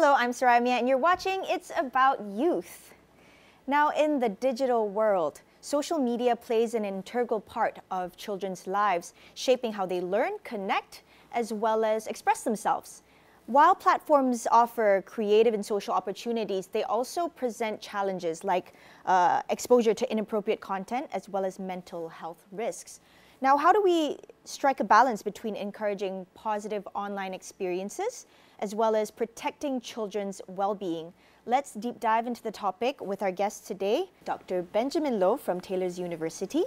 Hello, I'm Saramia, and you're watching It's About Youth. Now, in the digital world, social media plays an integral part of children's lives, shaping how they learn, connect, as well as express themselves. While platforms offer creative and social opportunities, they also present challenges like exposure to inappropriate content, as well as mental health risks. Now, how do we strike a balance between encouraging positive online experiences as well as protecting children's well-being? Let's deep dive into the topic with our guest today, Dr. Benjamin Loh from Taylor's University,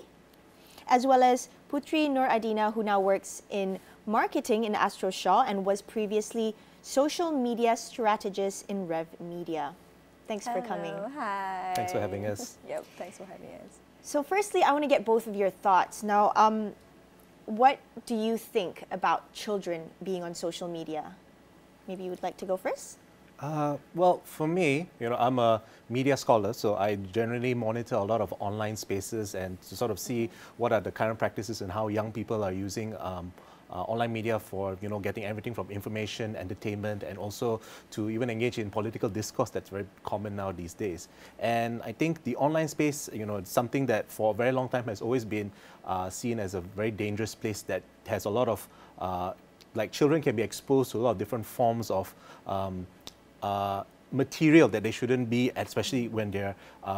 as well as Putri Nur Adina, who now works in marketing in Astro and was previously social media strategist in Rev Media. Thanks for coming. Hi. Thanks for having us. Yep, thanks for having us. So firstly, I want to get both of your thoughts. Now, what do you think about children being on social media? Maybe you would like to go first? Well, for me, I'm a media scholar, so I generally monitor a lot of online spaces and to sort of see what are the current practices and how young people are using online media for, getting everything from information, entertainment, and also to even engage in political discourse that's very common now these days. And I think the online space, it's something that for a very long time has always been seen as a very dangerous place that has a lot of, like children can be exposed to a lot of different forms of material that they shouldn't be, especially when they're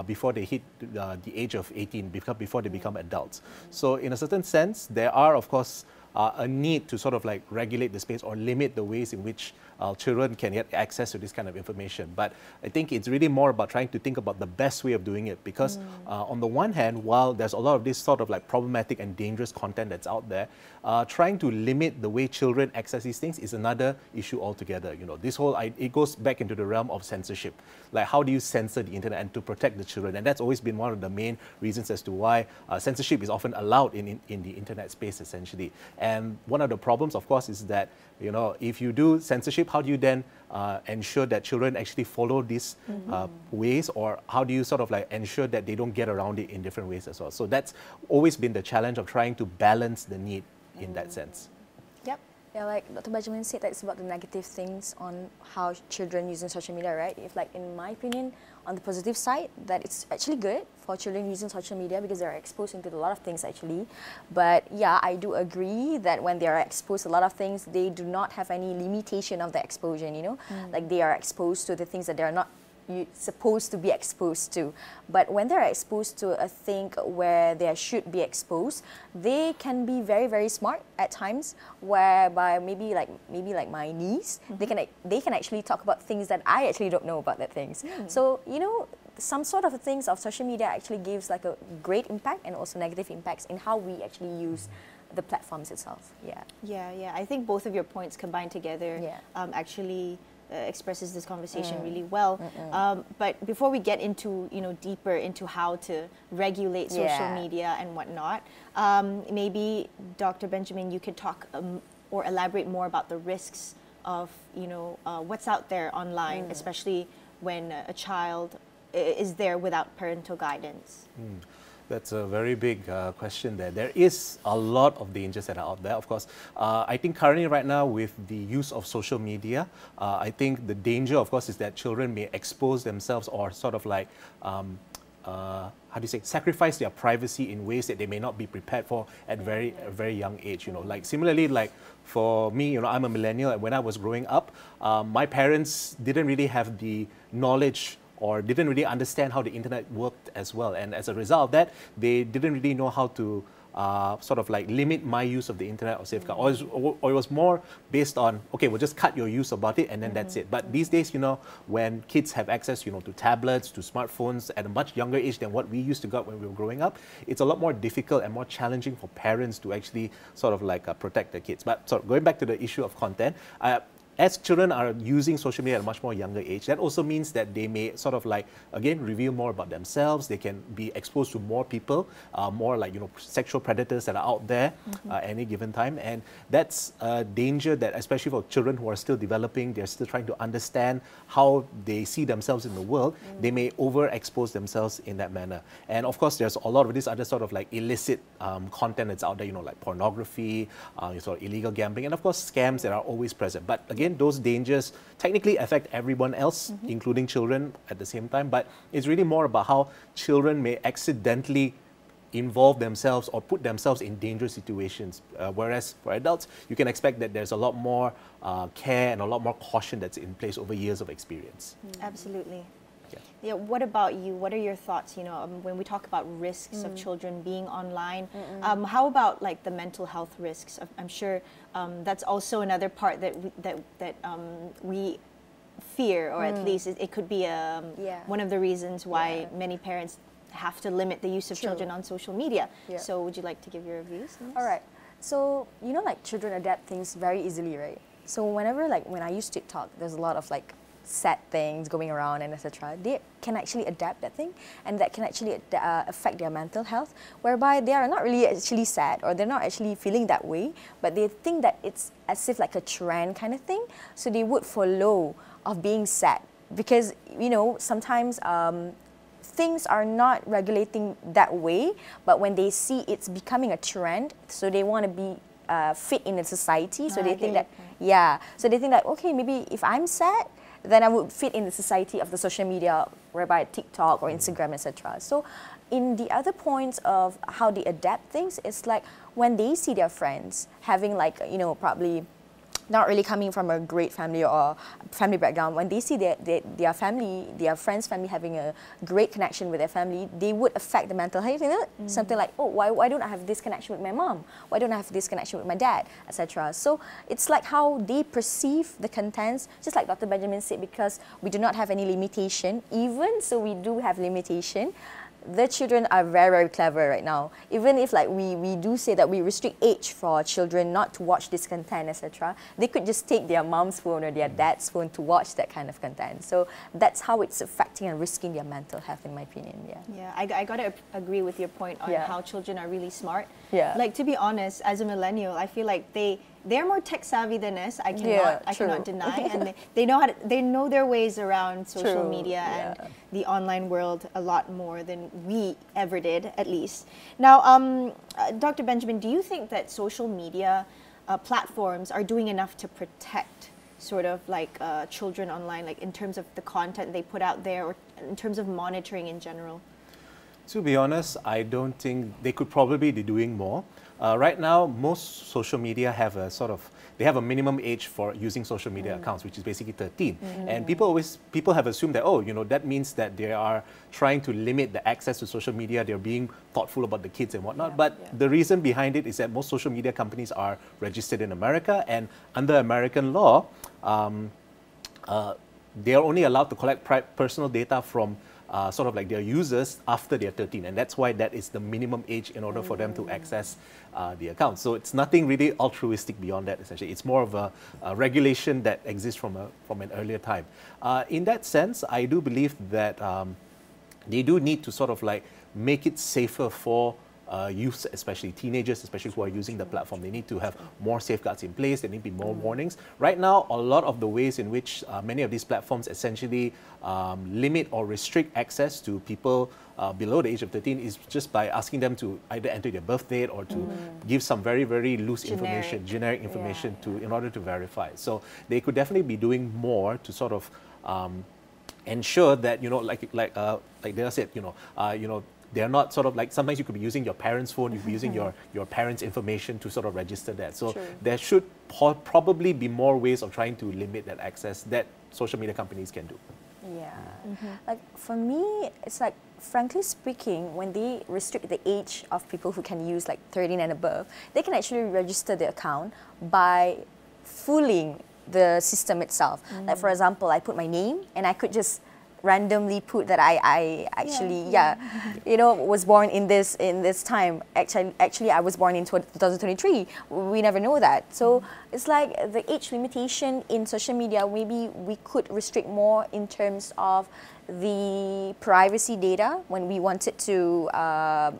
before they hit the age of 18, before they become adults. So in a certain sense, there are, of course, a need to sort of like regulate the space or limit the ways in which children can get access to this kind of information. But I think it's really more about trying to think about the best way of doing it, because on the one hand, while there's a lot of this sort of like problematic and dangerous content that's out there, trying to limit the way children access these things is another issue altogether. This whole, it goes back into the realm of censorship. Like, how do you censor the internet and to protect the children? And that's always been one of the main reasons as to why censorship is often allowed in the internet space, essentially. And one of the problems, of course, is that, if you do censorship, how do you then ensure that children actually follow these ways, or how do you sort of like ensure that they don't get around it in different ways as well? So that's always been the challenge of trying to balance the need in that sense. Yep. Yeah, like Dr. Benjamin said, that's about the negative things on how children using social media, right? If like, in my opinion, on the positive side, that it's actually good for children using social media because they're exposed into a lot of things actually. But yeah, I do agree that when they are exposed to a lot of things, they do not have any limitation of the exposure, Like they are exposed to the things that they're not supposed to be exposed to. But when they're exposed to a thing where they should be exposed, they can be very, very smart at times, whereby maybe like my niece, they can actually talk about things that I actually don't know about that things. So, some sort of things of social media actually gives like a great impact and also negative impacts in how we actually use the platforms itself. Yeah. I think both of your points combined together actually expresses this conversation really well. But before we get into deeper into how to regulate social media and whatnot, maybe Dr. Benjamin, you could talk or elaborate more about the risks of what's out there online, especially when a child is there without parental guidance. That's a very big question there. There is a lot of dangers that are out there, of course. I think currently right now with the use of social media, I think the danger, of course, is that children may expose themselves or sort of like, sacrifice their privacy in ways that they may not be prepared for at a very young age. Like similarly, like for me, I'm a millennial, and when I was growing up, my parents didn't really have the knowledge or didn't really understand how the internet worked as well. And as a result of that, they didn't really know how to sort of like limit my use of the internet or safeguard. Or it was more based on, okay, we'll just cut your use about it and then that's it. But these days, when kids have access, to tablets, to smartphones at a much younger age than what we used to get when we were growing up, it's a lot more difficult and more challenging for parents to actually sort of like protect their kids. But so going back to the issue of content, as children are using social media at a much more younger age, that also means that they may sort of like, again, reveal more about themselves. They can be exposed to more people, more like, sexual predators that are out there at any given time. And that's a danger that, especially for children who are still developing, they're still trying to understand how they see themselves in the world, they may overexpose themselves in that manner. And of course, there's a lot of this other sort of like illicit content that's out there, like pornography, sort of illegal gambling, and of course, scams that are always present. But again, again, those dangers technically affect everyone else, including children at the same time, but it's really more about how children may accidentally involve themselves or put themselves in dangerous situations. Whereas for adults, you can expect that there's a lot more care and a lot more caution that's in place over years of experience. Absolutely. Yeah. Yeah. What about you? What are your thoughts? When we talk about risks of children being online, how about like the mental health risks? I'm sure that's also another part that we fear, or at least it could be one of the reasons why many parents have to limit the use of children on social media. Yeah. So would you like to give your views on this? All right. So, like children adapt things very easily, right? So whenever, when I use TikTok, there's a lot of sad things going around and etc. They can actually adapt that thing, and that can actually affect their mental health, whereby they are not really actually sad, or they're not actually feeling that way, but they think that it's as if like a trend kind of thing. So they would follow of being sad, because, sometimes things are not regulating that way, but when they see it's becoming a trend, so they want to be fit in the society. So they think that, so they think that, okay, maybe if I'm sad, then I would fit in the society of the social media, whereby TikTok or Instagram, etc. So in the other points of how they adapt things, it's like when they see their friends having probably not really coming from a great family or family background, when they see their family, their friends' family having a great connection with their family, they would affect the mental health. Something like, oh, why don't I have this connection with my mom? Why don't I have this connection with my dad, etc. So it's like how they perceive the contents, just like Dr. Benjamin said, because we do not have any limitation, even so we do have limitation. The children are very, very clever right now. Even if we do say that we restrict age for children not to watch this content, etc., they could just take their mom's phone or their dad's phone to watch that kind of content. So that's how it's affecting and risking their mental health, in my opinion. Yeah, I gotta agree with your point on how children are really smart. Yeah. Like, to be honest, as a millennial, I feel like they're more tech savvy than us. I cannot deny, and they know their ways around social media and the online world a lot more than we ever did, at least. Now, Dr. Benjamin, do you think that social media platforms are doing enough to protect sort of children online, in terms of the content they put out there, or in terms of monitoring in general? To be honest, I don't think they could probably be doing more. Right now, most social media have a minimum age for using social media accounts, which is basically 13. And people have assumed that, that means that they are trying to limit the access to social media. They're being thoughtful about the kids and whatnot. But the reason behind it is that most social media companies are registered in America, and under American law, they are only allowed to collect personal data from their users after they're 13, and that's why that is the minimum age in order for them to access the account. So it's nothing really altruistic beyond that, essentially. It's more of a regulation that exists from an earlier time. In that sense, I do believe that they do need to make it safer for youth, especially teenagers, especially who are using the platform. They need to have more safeguards in place. There need to be more warnings. Right now, a lot of the ways in which many of these platforms essentially limit or restrict access to people below the age of 13 is just by asking them to either enter their birth date or to give some very, very loose generic information in order to verify. So they could definitely be doing more to ensure that, like Dana said, they're not sometimes you could be using your parents' phone, you could be using your parents' information to register that. So there should probably be more ways of trying to limit that access that social media companies can do. Yeah. For me, it's frankly speaking, when they restrict the age of people who can use 13 and above, they can actually register the account by fooling the system itself. For example, I put my name and I could just randomly put that I actually was born in this time. Actually I was born in 2023. We never know that. So it's like the age limitation in social media, maybe we could restrict more in terms of the privacy data when we wanted to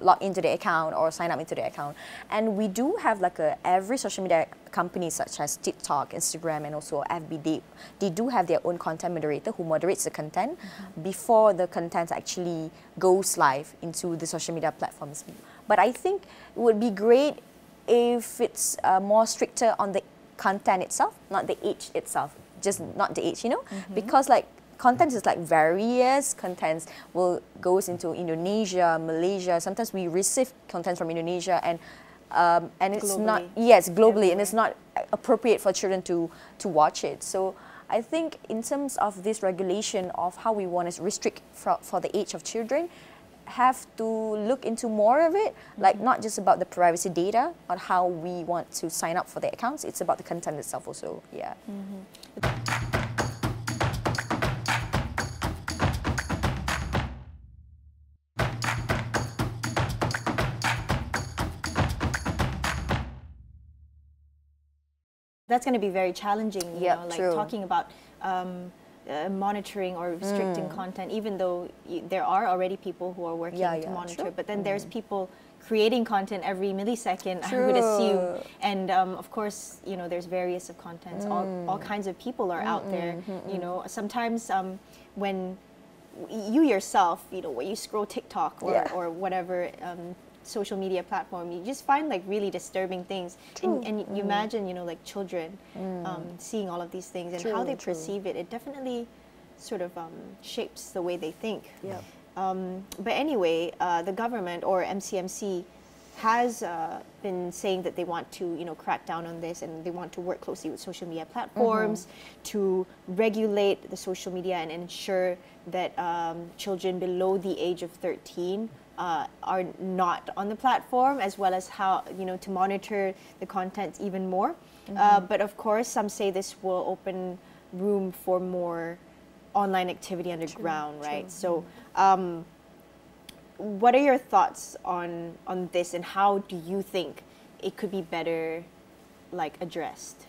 log into the account or sign up into the account. And we do have every social media company such as TikTok, Instagram, and also FB, they do have their own content moderator who moderates the content before the content actually goes live into the social media platforms. But I think it would be great if it's more stricter on the content itself, not the age itself. just not the age, you know, because like content is like various contents goes into Indonesia, Malaysia. Sometimes we receive content from Indonesia and it's Globally. not, yes, globally, and Everywhere. it's not appropriate for children to watch it. So I think in terms of this regulation of how we want to restrict for the age of children, have to look into more of it, like not just about the privacy data on how we want to sign up for the accounts, it's about the content itself also, yeah. That's going to be very challenging, you Yep, know, like true. talking about monitoring or restricting content, even though there are already people who are working Yeah, to yeah, monitor, true. but then there's people creating content every millisecond, I would assume. And of course, you know, there's various of contents. All kinds of people are out there. You know, sometimes when you yourself, you know, when you scroll TikTok or whatever social media platform, you just find like really disturbing things. And you imagine, you know, like children seeing all of these things and how they perceive it. It definitely sort of shapes the way they think. Yep. But anyway, the government or MCMC has been saying that they want to, you know, crack down on this, and they want to work closely with social media platforms to regulate the social media and ensure that children below the age of 13 are not on the platform, as well as how, you know, to monitor the content even more. But of course, some say this will open room for more online activity underground, right? So what are your thoughts on this, and how do you think it could be better like addressed?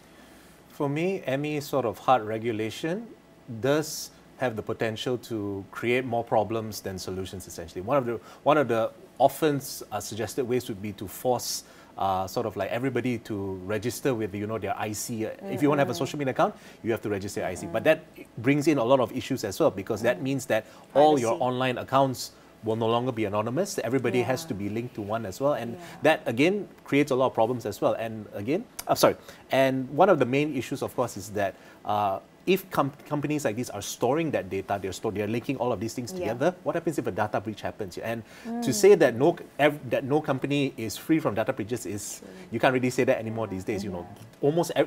For me, any sort of hard regulation does have the potential to create more problems than solutions, essentially. One of the often suggested ways would be to force sort of like everybody to register with, you know, their IC. If you want to have a social media account, you have to register your IC. But that brings in a lot of issues as well, because that means that all your Privacy. online accounts will no longer be anonymous. Everybody has to be linked to one as well, and that again creates a lot of problems as well. And again, and one of the main issues, of course, is that if companies like these are storing that data, they're linking all of these things together. What happens if a data breach happens? And to say that no company is free from data breaches is, you can't really say that anymore these days. You know,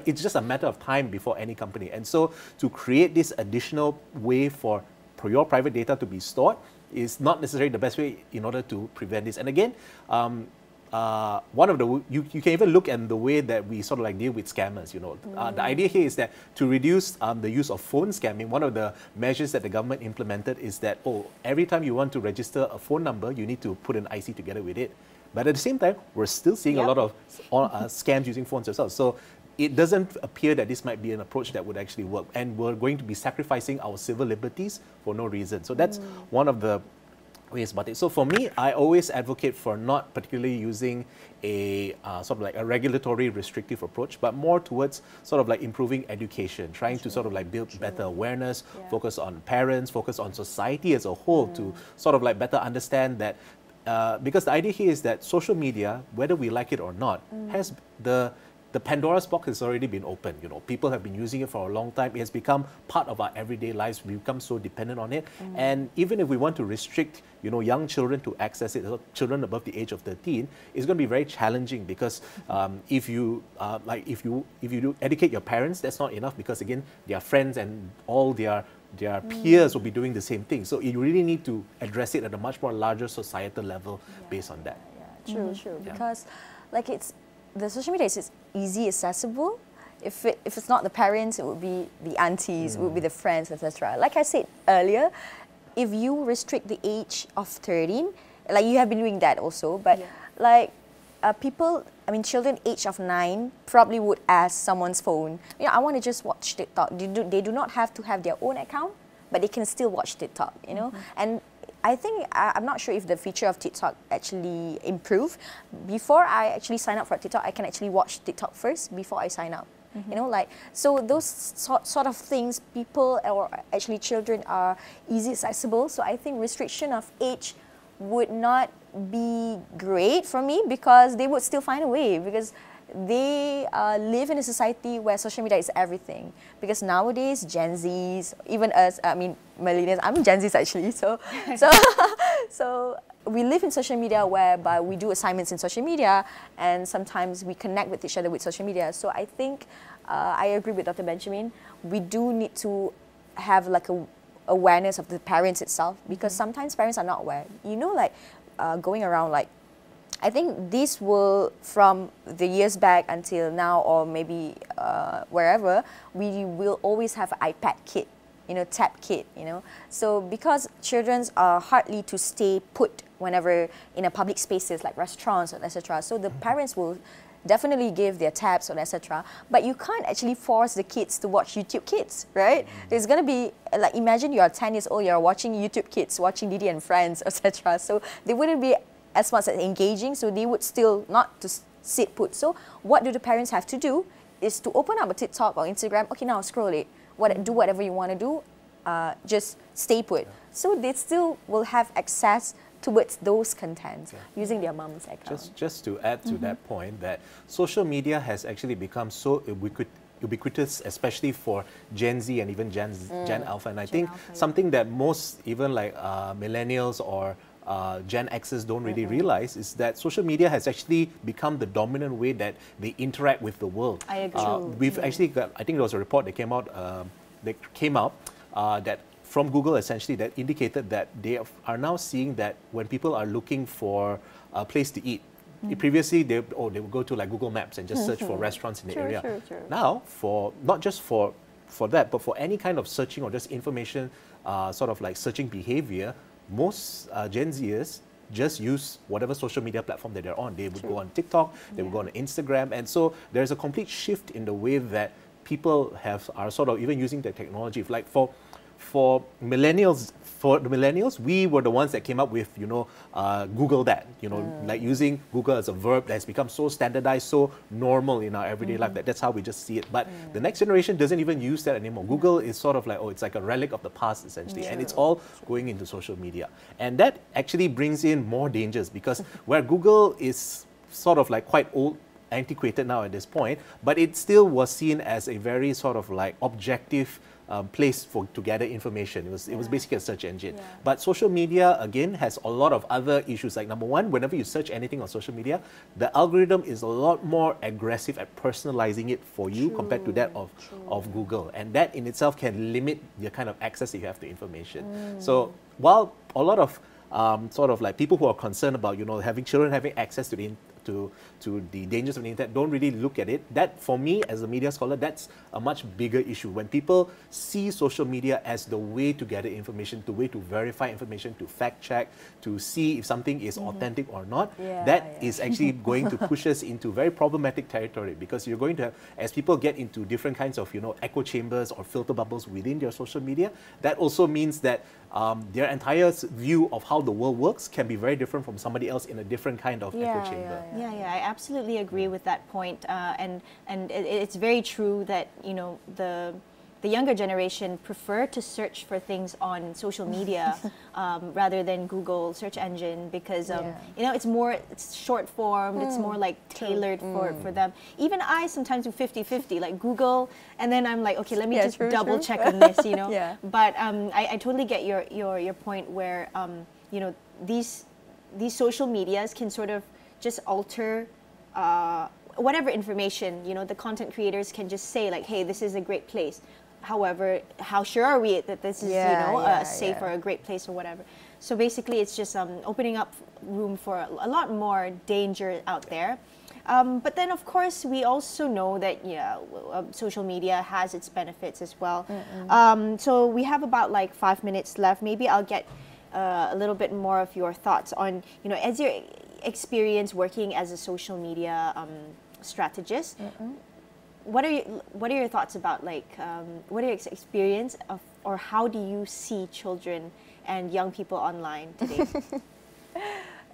it's just a matter of time before any company. And so to create this additional way for your private data to be stored is not necessarily the best way in order to prevent this. And again, one of the, you can even look at the way that we sort of like deal with scammers, you know. The idea here is that to reduce the use of phone scamming, one of the measures that the government implemented is that, every time you want to register a phone number, you need to put an IC together with it. But at the same time, we're still seeing a lot of scams using phones as well. So it doesn't appear that this might be an approach that would actually work. And we're going to be sacrificing our civil liberties for no reason. So that's one of the ways about it. So for me, I always advocate for not particularly using a sort of like a regulatory restrictive approach, but more towards sort of like improving education, trying to sort of like build better awareness, focus on parents, focus on society as a whole to sort of like better understand that because the idea here is that social media, whether we like it or not, has the Pandora's box has already been opened. You know, people have been using it for a long time. It has become part of our everyday lives. We've become so dependent on it. And even if we want to restrict, you know, young children to access it, children above the age of 13, it's going to be very challenging because if you do educate your parents, that's not enough, because again, their friends and all their peers will be doing the same thing. So you really need to address it at a much more larger societal level based on that. True. Because like the social media is easy accessible. If it's not the parents, it would be the aunties, it would be the friends, etc. Like I said earlier, if you restrict the age of 13, like you have been doing that also, but like children age of 9 probably would ask someone's phone, you know, I want to just watch TikTok. They do not have to have their own account, but they can still watch TikTok, you know. And I think, I'm not sure if the feature of TikTok actually improved. Before I actually sign up for TikTok, I can actually watch TikTok first before I sign up. You know, like, so those sort of things, people or actually children are easy accessible. So I think restriction of age would not be great for me, because they would still find a way, because they live in a society where social media is everything. Because nowadays, Gen Zs, even us, I mean, millennials, I'm Gen Zs actually, so we live in social media whereby we do assignments in social media, and sometimes we connect with each other with social media. So I think I agree with Dr. Benjamin. We do need to have like a awareness of the parents itself, because sometimes parents are not aware. You know, like going around, like I think this will, from the years back until now, or maybe wherever, we will always have an iPad kid, you know, tab kid, you know. So because children are hardly to stay put whenever in a public spaces like restaurants, etc. So the parents will definitely give their tabs or etc. But you can't actually force the kids to watch YouTube Kids, right? There's gonna be, like, imagine you're 10 years old, you're watching YouTube Kids, watching Didi and Friends, etc. So they wouldn't be as much as engaging, so they would still not to sit put. So what do the parents have to do is to open up a TikTok or Instagram. Okay, now scroll it. Do whatever you want to do. Just stay put. So they still will have access towards those contents using their mom's account. Just to add to that point, that social media has actually become so ubiquitous, especially for Gen Z and even Gen Alpha. And I think something that most, even like millennials or Gen Xers don't really realize is that social media has actually become the dominant way that they interact with the world. I agree. We've actually got, I think there was a report that came out, that from Google essentially, that indicated that they are now seeing that when people are looking for a place to eat, previously they would go to like Google Maps and just search for restaurants in the area. Now, for not just for that, but for any kind of searching or just information, sort of like searching behavior, most Gen Zers just use whatever social media platform that they're on. They would go on TikTok, they would go on Instagram, and so there's a complete shift in the way that people are sort of even using the technology. Like for the millennials, we were the ones that came up with, you know, Google that, you know, like using Google as a verb that has become so standardized, so normal in our everyday life that that's how we just see it. But the next generation doesn't even use that anymore. Google is sort of like, it's like a relic of the past essentially, and it's all going into social media. And that actually brings in more dangers, because where Google is sort of like quite old, antiquated now at this point, but it still was seen as a very sort of like objective place to gather information. It was basically a search engine. But social media, again, has a lot of other issues. Like, number one, whenever you search anything on social media, the algorithm is a lot more aggressive at personalizing it for you compared to that of Google. And that in itself can limit the kind of access that you have to information. So while a lot of sort of like people who are concerned about, you know, children having access to the dangers of the internet don't really look at it. That, for me as a media scholar, that's a much bigger issue. When people see social media as the way to gather information, the way to verify information, to fact check, to see if something is authentic or not, that is actually going to push us into very problematic territory, because you're going to have, as people get into different kinds of, you know, echo chambers or filter bubbles within their social media, that also means that their entire view of how the world works can be very different from somebody else in a different kind of echo chamber. Yeah, I absolutely agree with that point, and it's very true that, you know, the younger generation prefer to search for things on social media rather than Google search engine, because you know, it's short form, it's more like tailored for them. Even I sometimes do 50-50, like Google, and then I'm like, okay, let me just double check on this, you know. But I totally get your point where you know, these social medias can sort of just alter whatever information, you know, the content creators can just say like, hey, this is a great place. However, how sure are we that this is, you know, a safe or a great place or whatever? So basically, it's just opening up room for a lot more danger out there. But then, of course, we also know that social media has its benefits as well. So we have about like 5 minutes left. Maybe I'll get a little bit more of your thoughts on, you know, as your experience working as a social media strategist. What are your thoughts about, like, what are your experience of, or how do you see children and young people online today?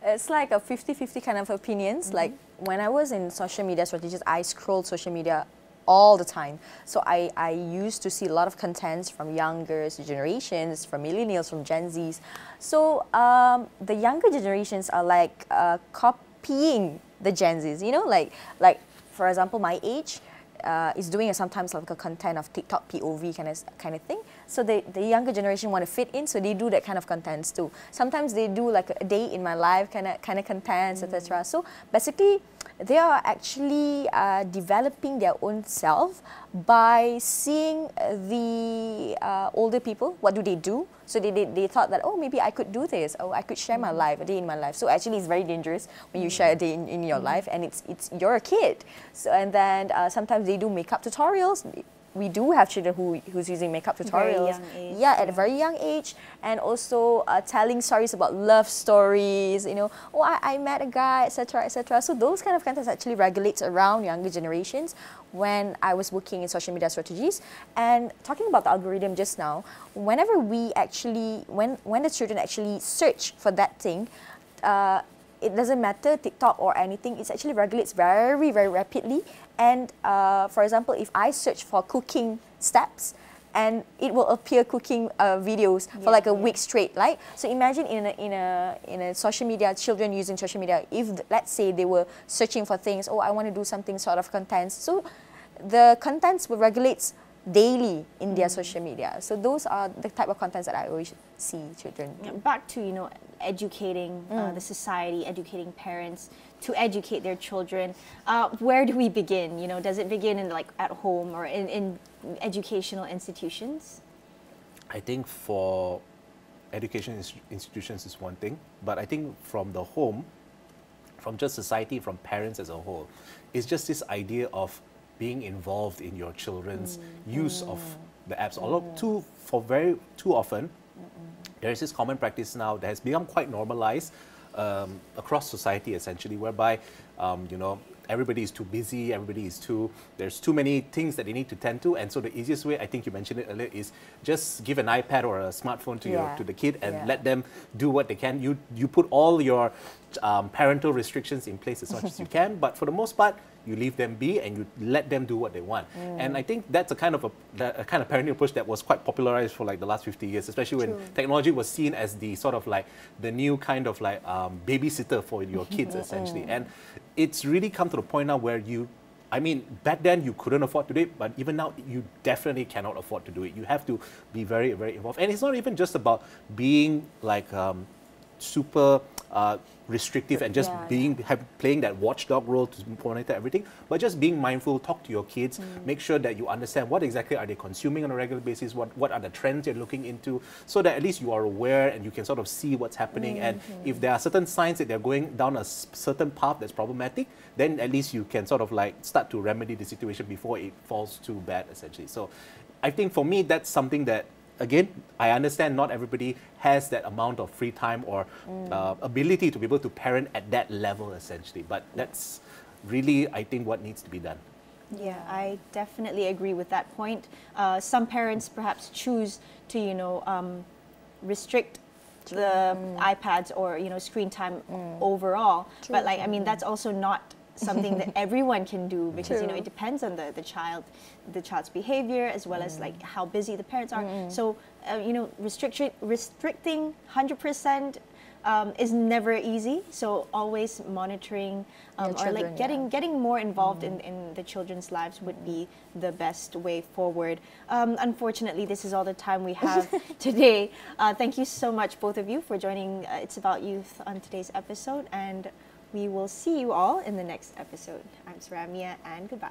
It's like a 50-50 kind of opinions. Like, when I was in social media strategies, I scrolled social media all the time. So I used to see a lot of contents from younger generations, from millennials, from Gen Zs. So the younger generations are like copying the Gen Zs, you know, like for example, my age, is doing sometimes like a content of TikTok POV kind of thing. So the younger generation want to fit in, so they do that kind of contents too. Sometimes they do like a day in my life kind of contents, etc. So basically, they are actually developing their own self by seeing the older people. What do they do? So they thought that, oh, maybe I could do this, or I could share my life, a day in my life. So actually it's very dangerous when you share a day in your life, and you're a kid. So, and then sometimes they do makeup tutorials. We do have children who's using makeup tutorials. At a very young age, and also telling stories about love stories. You know, oh, I met a guy, etc., etc. So those kind of contents actually regulates around younger generations. When I was working in social media strategies, and talking about the algorithm just now, whenever we actually, when the children actually search for that thing, it doesn't matter TikTok or anything, it actually regulates very, very rapidly. And for example, if I search for cooking steps, and it will appear cooking videos for like a week straight, right? So imagine in a social media, children using social media, if let's say they were searching for things, oh, I want to do something sort of contents. So the contents will regulate daily in their social media. So those are the type of contents that I always see children do. Back to, you know, educating the society, educating parents to educate their children. Where do we begin? You know, does it begin in like at home or in educational institutions? I think for education institutions is one thing, but I think from the home, from just society, from parents as a whole, it's just this idea of being involved in your children's use of the apps. Although too often, there is this common practice now that has become quite normalized across society, essentially, whereby you know, everybody is too busy, there's too many things that they need to tend to, and so the easiest way, I think you mentioned it earlier, is just give an iPad or a smartphone to the kid and let them do what they can. You put all your parental restrictions in place as much as you can, but for the most part, you leave them be and you let them do what they want. And I think that's a kind of parenting approach that was quite popularized for like the last 50 years, especially when technology was seen as the sort of like the new kind of like babysitter for your kids, essentially. And it's really come to the point now where I mean, back then you couldn't afford to do it, but even now you definitely cannot afford to do it. You have to be very, very involved. And it's not even just about being like super restrictive and just playing that watchdog role to monitor everything, but just being mindful, talk to your kids, make sure that you understand what exactly are they consuming on a regular basis, what are the trends you're looking into, so that at least you are aware and you can sort of see what's happening. And if there are certain signs that they're going down a certain path that's problematic, then at least you can sort of like start to remedy the situation before it falls too bad, essentially. So I think for me, that's something that, again, I understand not everybody has that amount of free time or ability to be able to parent at that level, essentially. But that's really, I think, what needs to be done. Yeah, I definitely agree with that point. Some parents perhaps choose to, you know, restrict the iPads or, you know, screen time overall. But like, I mean, that's also not something that everyone can do, because you know, it depends on the child's behavior, as well as like how busy the parents are. So you know, restricting 100% is never easy. So always monitoring or like getting more involved in the children's lives would be the best way forward. Unfortunately, this is all the time we have today. Thank you so much, both of you, for joining It's About Youth on today's episode, and we will see you all in the next episode. I'm Saramia, and goodbye.